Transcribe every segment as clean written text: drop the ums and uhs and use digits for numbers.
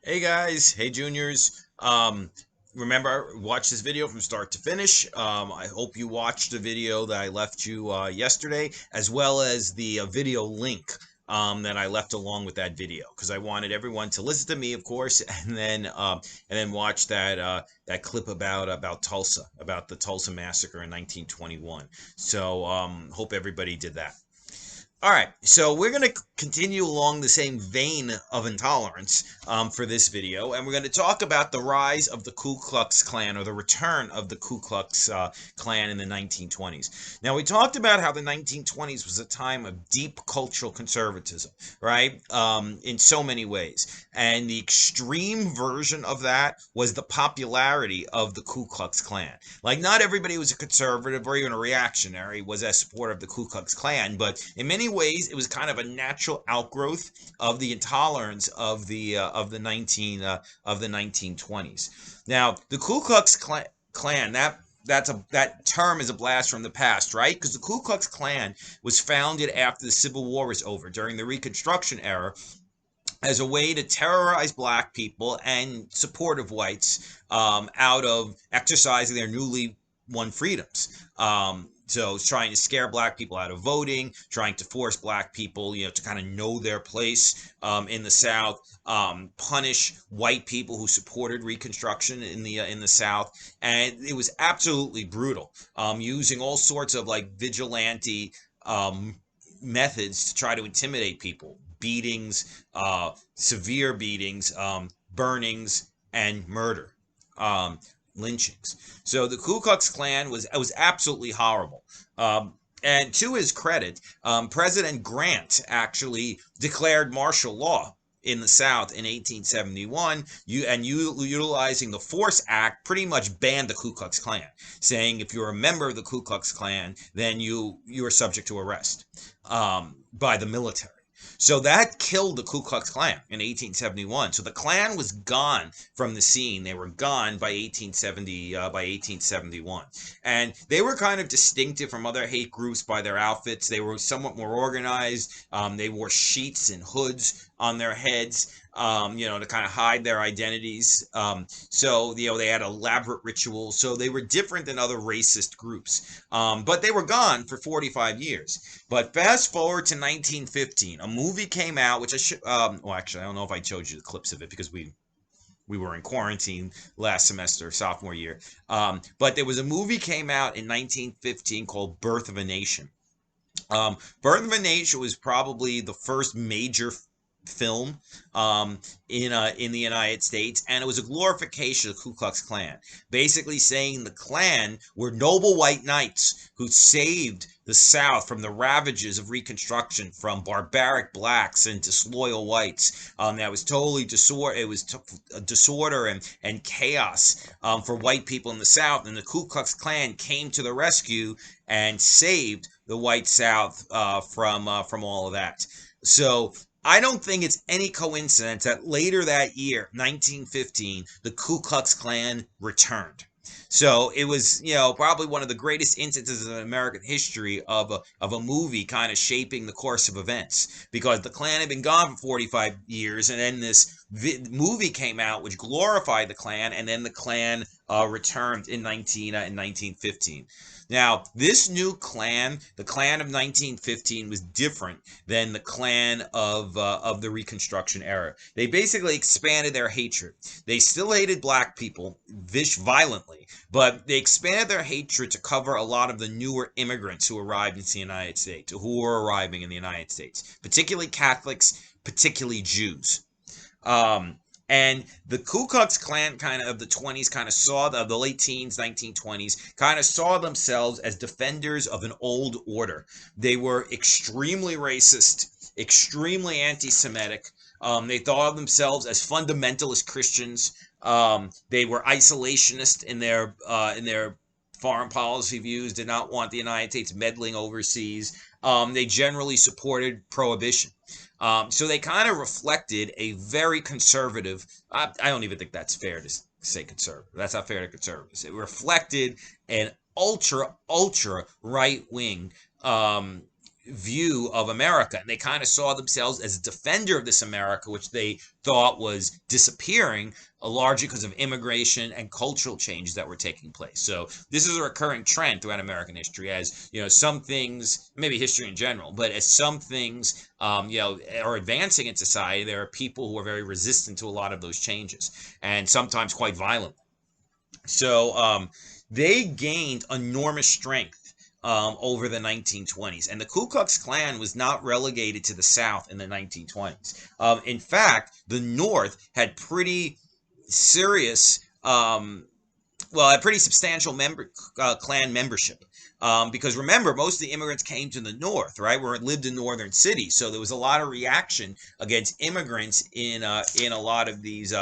Hey guys, hey juniors. Remember, watch this video from start to finish. I hope you watched the video that I left you yesterday, as well as the video link that I left along with that video, because I wanted everyone to listen to me, of course, and then watch that clip about Tulsa, about the Tulsa massacre in 1921. So hope everybody did that. All right, so we're going to continue along the same vein of intolerance for this video, and we're going to talk about the rise of the Ku Klux Klan, or the return of the Ku Klux Klan in the 1920s. Now, we talked about how the 1920s was a time of deep cultural conservatism, right? In so many ways. And the extreme version of that was the popularity of the Ku Klux Klan. Like, not everybody was a conservative or even a reactionary was a supporter of the Ku Klux Klan, but in many ways it was kind of a natural outgrowth of the intolerance of the 1920s. Now, the Ku Klux Klan, that term is a blast from the past, right? Because the Ku Klux Klan was founded after the Civil War was over, during the Reconstruction era, as a way to terrorize black people and supportive whites out of exercising their newly won freedoms. So it's trying to scare black people out of voting, trying to force black people, to kind of know their place in the South, punish white people who supported Reconstruction in the South, and it was absolutely brutal. Using all sorts of like vigilante methods to try to intimidate people, beatings, severe beatings, burnings, and murder, um, lynchings. So the Ku Klux Klan was absolutely horrible. And to his credit, President Grant actually declared martial law in the South in 1871, utilizing the Force Act, pretty much banned the Ku Klux Klan, saying if you're a member of the Ku Klux Klan, then you are subject to arrest by the military. So that killed the Ku Klux Klan in 1871. So the Klan was gone from the scene. They were gone by 1871, and they were kind of distinctive from other hate groups by their outfits. They were somewhat more organized. They wore sheets and hoods on their heads, to kind of hide their identities. So they had elaborate rituals. So they were different than other racist groups. But they were gone for 45 years. But fast forward to 1915, a movie came out, which I should, well, actually, I don't know if I showed you the clips of it because we were in quarantine last semester, sophomore year. But there was a movie came out in 1915 called Birth of a Nation. Birth of a Nation was probably the first major film in the United States, and it was a glorification of the Ku Klux Klan, basically saying the Klan were noble white knights who saved the South from the ravages of Reconstruction, from barbaric blacks and disloyal whites. That was totally disorder. It was disorder and chaos for white people in the South, and the Ku Klux Klan came to the rescue and saved the white South from all of that. So I don't think it's any coincidence that later that year, 1915, the Ku Klux Klan returned. So it was, probably one of the greatest instances in American history of a movie kind of shaping the course of events, because the Klan had been gone for 45 years, and then this movie came out which glorified the Klan, and then the Klan returned in 1915. Now, this new Klan, the Klan of 1915, was different than the Klan of the Reconstruction era. They basically expanded their hatred. They still hated black people violently, but they expanded their hatred to cover a lot of the newer immigrants who arrived into the United States, who were arriving in the United States, particularly Catholics, particularly Jews. And the Ku Klux Klan kind of the 20s kind of saw the late teens, 1920s, kind of saw themselves as defenders of an old order. They were extremely racist, extremely anti-Semitic. They thought of themselves as fundamentalist Christians. They were isolationist in their foreign policy views, did not want the United States meddling overseas. They generally supported prohibition. So they kind of reflected a very conservative. I don't even think that's fair to say conservative. That's not fair to conservatives. It reflected an ultra right wing view of America, and they kind of saw themselves as a defender of this America, which they thought was disappearing, largely because of immigration and cultural changes that were taking place. So this is a recurring trend throughout American history, as some things, maybe history in general, but as some things are advancing in society, there are people who are very resistant to a lot of those changes, and sometimes quite violent. So they gained enormous strength over the 1920s. And the Ku Klux Klan was not relegated to the South in the 1920s. In fact, the North had pretty serious, a pretty substantial Klan membership. Because remember, most of the immigrants came to the North, right, where it lived in northern cities. So there was a lot of reaction against immigrants in a lot of these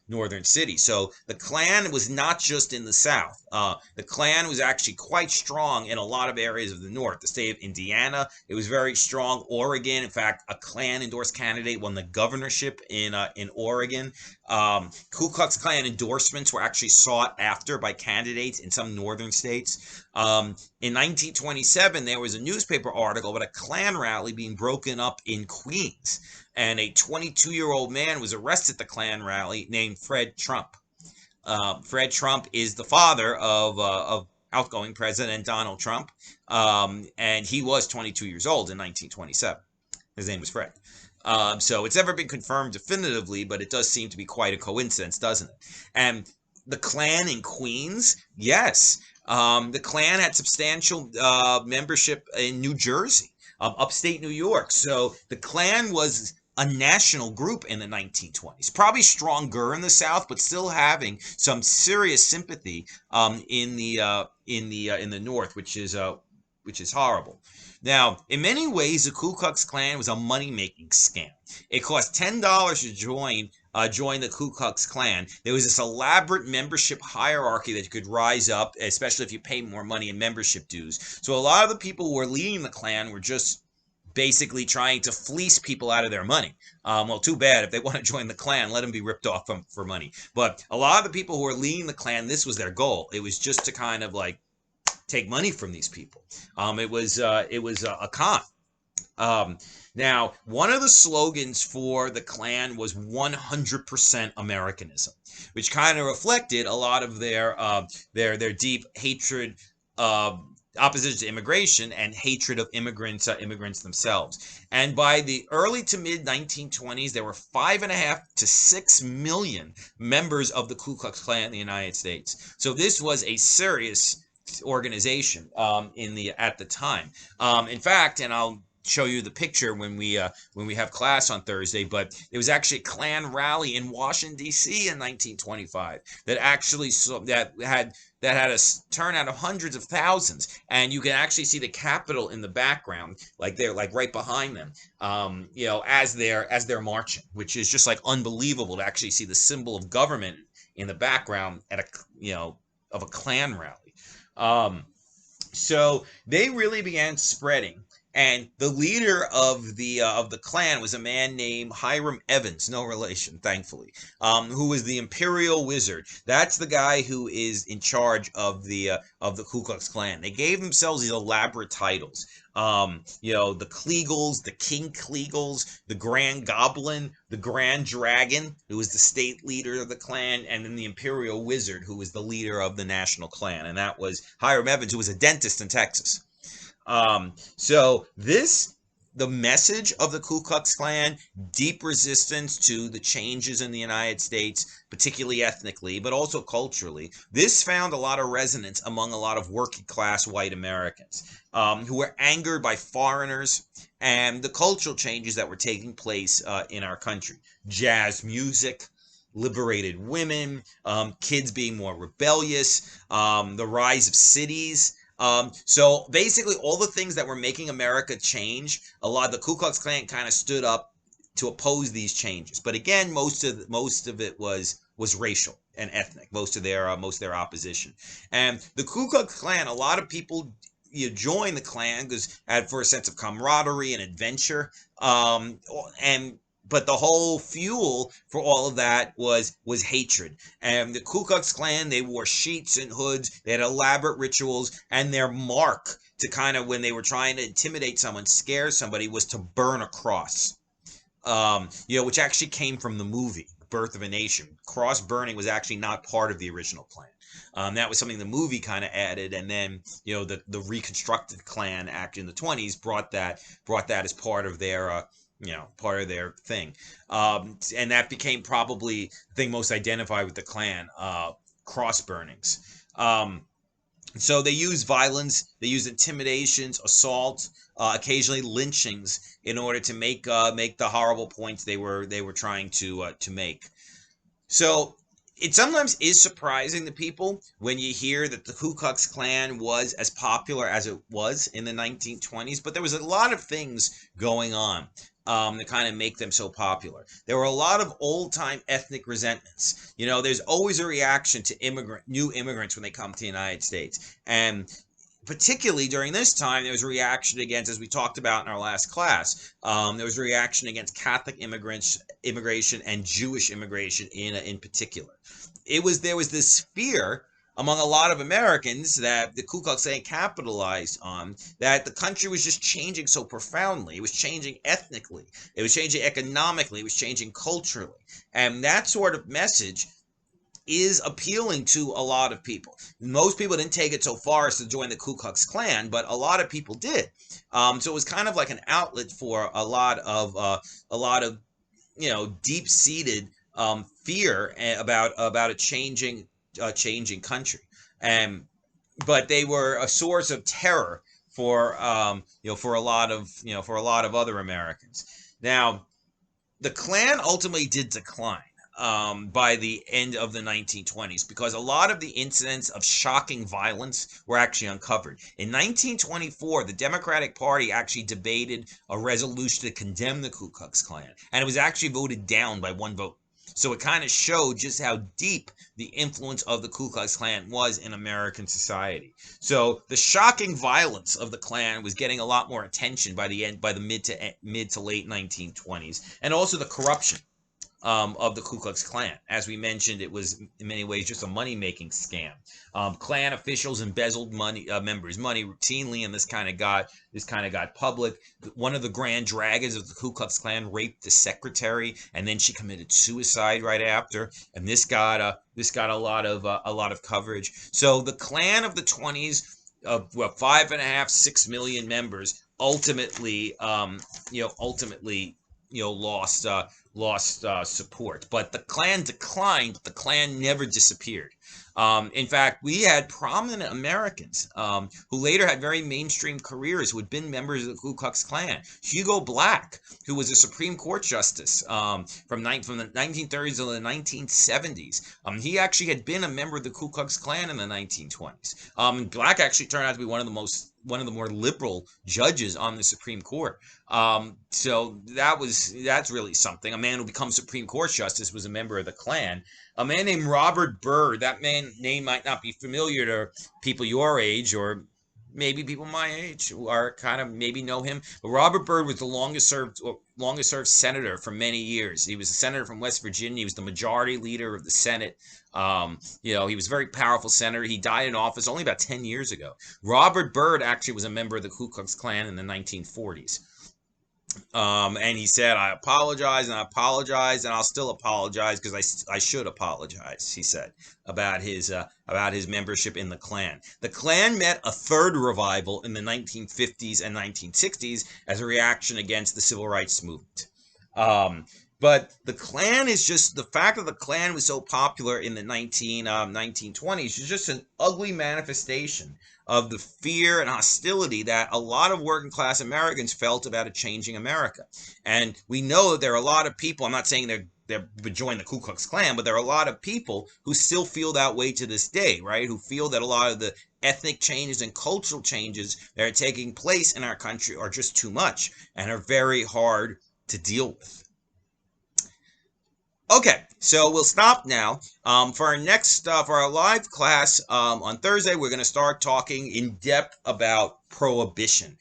northern cities. So the Klan was not just in the South. The Klan was actually quite strong in a lot of areas of the North. The state of Indiana, it was very strong. Oregon, in fact, a Klan endorsed candidate won the governorship in Oregon. Ku Klux Klan endorsements were actually sought after by candidates in some northern states. In 1927, there was a newspaper article about a Klan rally being broken up in Queens, and a 22-year-old man was arrested at the Klan rally named Fred Trump. Fred Trump is the father of outgoing President Donald Trump, and he was 22 years old in 1927. His name was Fred. So it's never been confirmed definitively, but it does seem to be quite a coincidence, doesn't it? And the Klan in Queens, yes. The Klan had substantial membership in New Jersey, upstate New York. So the Klan was a national group in the 1920s, probably stronger in the South, but still having some serious sympathy in the North, which is horrible. Now, in many ways, the Ku Klux Klan was a money-making scam. It cost $10 to join the Ku Klux Klan. There was this elaborate membership hierarchy that you could rise up, especially if you pay more money in membership dues. So a lot of the people who were leading the Klan were just basically trying to fleece people out of their money. Well, too bad. If they want to join the Klan, let them be ripped off for money. But a lot of the people who were leading the Klan, this was their goal. It was just to kind of like take money from these people. It was a con. Now, one of the slogans for the Klan was 100% Americanism, which kind of reflected a lot of their deep hatred, opposition to immigration and hatred of immigrants themselves. And by the early to mid 1920s, there were 5.5 to 6 million members of the Ku Klux Klan in the United States. So this was a serious organization at the time. In fact, and I'll show you the picture when we have class on Thursday, but there was actually a Klan rally in Washington D.C. in 1925 that actually had a turnout of hundreds of thousands, and you can actually see the Capitol in the background, like right behind them, as they're marching, which is just like unbelievable to actually see the symbol of government in the background at of a Klan rally. So they really began spreading. And the leader of the Klan was a man named Hiram Evans, no relation, thankfully, who was the Imperial Wizard. That's the guy who is in charge of the Ku Klux Klan. They gave themselves these elaborate titles. The Kleagles, the King Kleagles, the Grand Goblin, the Grand Dragon, who was the state leader of the Klan, and then the Imperial Wizard, who was the leader of the National Klan. And that was Hiram Evans, who was a dentist in Texas. The message of the Ku Klux Klan, deep resistance to the changes in the United States, particularly ethnically, but also culturally, this found a lot of resonance among a lot of working class white Americans who were angered by foreigners and the cultural changes that were taking place in our country. Jazz music, liberated women, kids being more rebellious, the rise of cities. So basically all the things that were making America change, a lot of the Ku Klux Klan kind of stood up to oppose these changes. But again, most of it was racial and ethnic, most of their opposition. And the Ku Klux Klan, a lot of people joined the Klan for a sense of camaraderie and adventure. And but the whole fuel for all of that was hatred. And the Ku Klux Klan, they wore sheets and hoods, they had elaborate rituals, and their mark to kind of, when they were trying to intimidate someone, scare somebody, was to burn a cross. Which actually came from the movie Birth of a Nation. Cross burning was actually not part of the original Klan. That was something the movie kind of added, and then the reconstructed Klan act in the 20s brought that as part of their thing, and that became probably the thing most identified with the Klan, cross burnings. So they use violence, they use intimidations, assault, occasionally lynchings in order to make the horrible points they were trying to make. So it sometimes is surprising to people when you hear that the Ku Klux Klan was as popular as it was in the 1920s, but there was a lot of things going on to kind of make them so popular. There were a lot of old-time ethnic resentments. There's always a reaction to new immigrants when they come to the United States. And particularly during this time, there was a reaction against, as we talked about in our last class, there was a reaction against Catholic immigration and Jewish immigration in particular. There was this fear among a lot of Americans that the Ku Klux Klan capitalized on, that the country was just changing so profoundly. It was changing ethnically. It was changing economically. It was changing culturally. And that sort of message is appealing to a lot of people. Most people didn't take it so far as to join the Ku Klux Klan, but a lot of people did. So it was kind of like an outlet for a lot of deep-seated fear about a changing country, but they were a source of terror for for a lot of other Americans. Now, the Klan ultimately did decline by the end of the 1920s, because a lot of the incidents of shocking violence were actually uncovered. In 1924, the Democratic Party actually debated a resolution to condemn the Ku Klux Klan, and it was actually voted down by one vote. So it kind of showed just how deep the influence of the Ku Klux Klan was in American society. So the shocking violence of the Klan was getting a lot more attention by the mid to late 1920s, and also the corruption of the Ku Klux Klan. As we mentioned, it was in many ways just a money-making scam. Klan officials embezzled members' money routinely, and this kind of got public. One of the Grand Dragons of the Ku Klux Klan raped the secretary, and then she committed suicide right after. And this got a lot of coverage. So the Klan of the 20s, of 5.5, 6 million members, ultimately lost support. But the Klan declined, but the Klan never disappeared. In fact, we had prominent Americans who later had very mainstream careers, who had been members of the Ku Klux Klan. Hugo Black, who was a Supreme Court justice from the 1930s to the 1970s. He actually had been a member of the Ku Klux Klan in the 1920s. Black actually turned out to be one of the more liberal judges on the Supreme Court. So that's really something. A man who becomes Supreme Court justice was a member of the Klan. A man named Robert Byrd, that name might not be familiar to people your age, or maybe people my age who are kind of maybe know him. But Robert Byrd was the longest served senator for many years. He was a senator from West Virginia. He was the majority leader of the Senate. He was a very powerful senator. He died in office only about 10 years ago. Robert Byrd actually was a member of the Ku Klux Klan in the 1940s. And he said, "I apologize, and I apologize, and I'll still apologize because I should apologize," he said, about his membership in the Klan. The Klan met a third revival in the 1950s and 1960s as a reaction against the civil rights movement. But the Klan is just, the fact that the Klan was so popular in the 1920s is just an ugly manifestation of the fear and hostility that a lot of working class Americans felt about a changing America. And we know that there are a lot of people, I'm not saying they're join the Ku Klux Klan, but there are a lot of people who still feel that way to this day, right? Who feel that a lot of the ethnic changes and cultural changes that are taking place in our country are just too much and are very hard to deal with. Okay, so we'll stop now. For our next, for our live class on Thursday, we're going to start talking in depth about prohibition,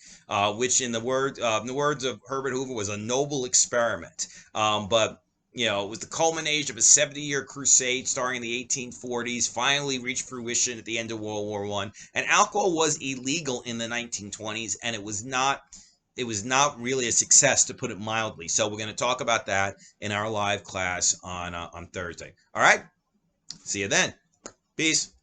which in the words of Herbert Hoover was a noble experiment. But it was the culmination of a 70-year crusade starting in the 1840s, finally reached fruition at the end of World War One. And alcohol was illegal in the 1920s, and it was not really a success, to put it mildly. So we're going to talk about that in our live class on Thursday. All right, see you then. Peace.